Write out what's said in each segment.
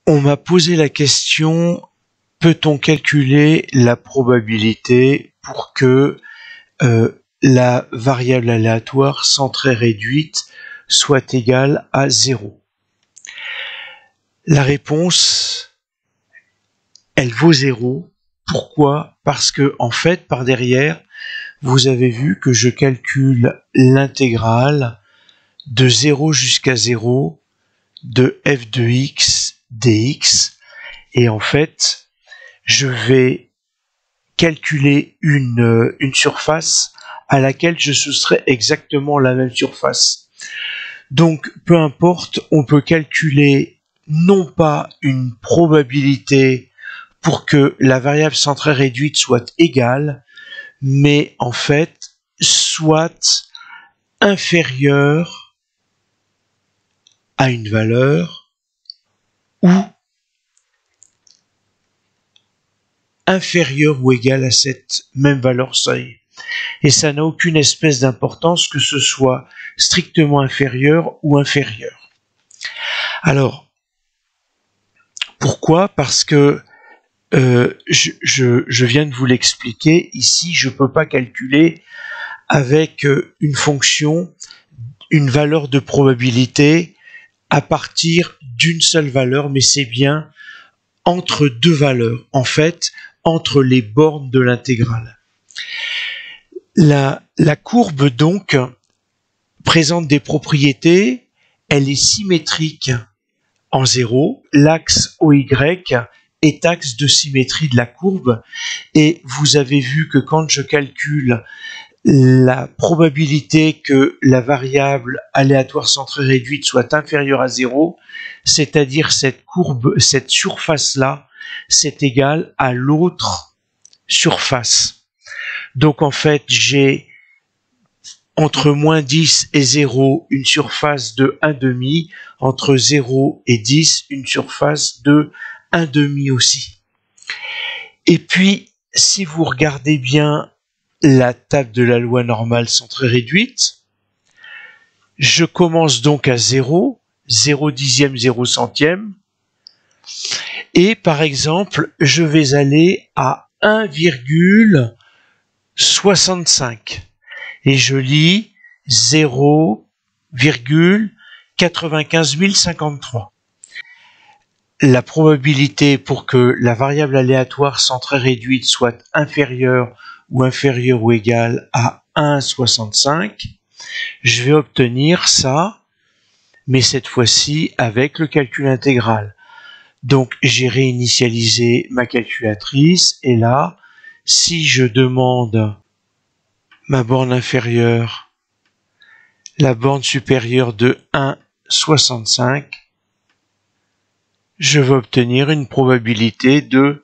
On m'a posé la question, peut-on calculer la probabilité pour que la variable aléatoire centrée réduite soit égale à 0? La réponse, elle vaut 0. Pourquoi? Parce que, en fait, par derrière, vous avez vu que je calcule l'intégrale de 0 jusqu'à 0 de f de x dx. Et en fait, je vais calculer une surface à laquelle je soustrais exactement la même surface. Donc, peu importe, on peut calculer non pas une probabilité pour que la variable centrée réduite soit égale, mais en fait, soit inférieure à une valeur ou inférieure ou égale à cette même valeur seuil. Et ça n'a aucune espèce d'importance que ce soit strictement inférieur ou inférieur. Alors, pourquoi? Parce que je viens de vous l'expliquer, ici je ne peux pas calculer avec une fonction, une valeur de probabilité à partir d'une seule valeur, mais c'est bien entre deux valeurs, en fait, entre les bornes de l'intégrale. La courbe, donc, présente des propriétés, elle est symétrique en 0, l'axe OY est axe de symétrie de la courbe, et vous avez vu que quand je calcule la probabilité que la variable aléatoire centrée réduite soit inférieure à 0, c'est-à-dire cette courbe, cette surface-là, c'est égal à l'autre surface. Donc en fait, j'ai entre moins 10 et 0 une surface de 1,5, entre 0 et 10 une surface de 1,5 aussi. Et puis, si vous regardez bien la table de la loi normale centrée réduite, je commence donc à 0, 0 dixième, 0 centième, et par exemple, je vais aller à 1,65, et je lis 0,95 053. La probabilité pour que la variable aléatoire centrée réduite soit inférieure ou égale à 1,65, je vais obtenir ça, mais cette fois-ci avec le calcul intégral. Donc j'ai réinitialisé ma calculatrice, et là, si je demande ma borne inférieure, la borne supérieure de 1,65, je vais obtenir une probabilité de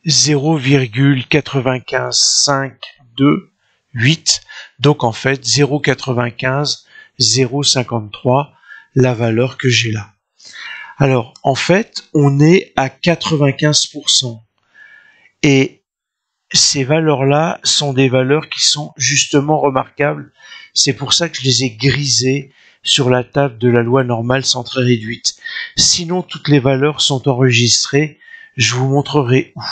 0,95528, donc en fait 0,95, 0,53, la valeur que j'ai là. Alors en fait, on est à 95%, et ces valeurs-là sont des valeurs qui sont justement remarquables. C'est pour ça que je les ai grisées sur la table de la loi normale centrée réduite. Sinon, toutes les valeurs sont enregistrées. Je vous montrerai où.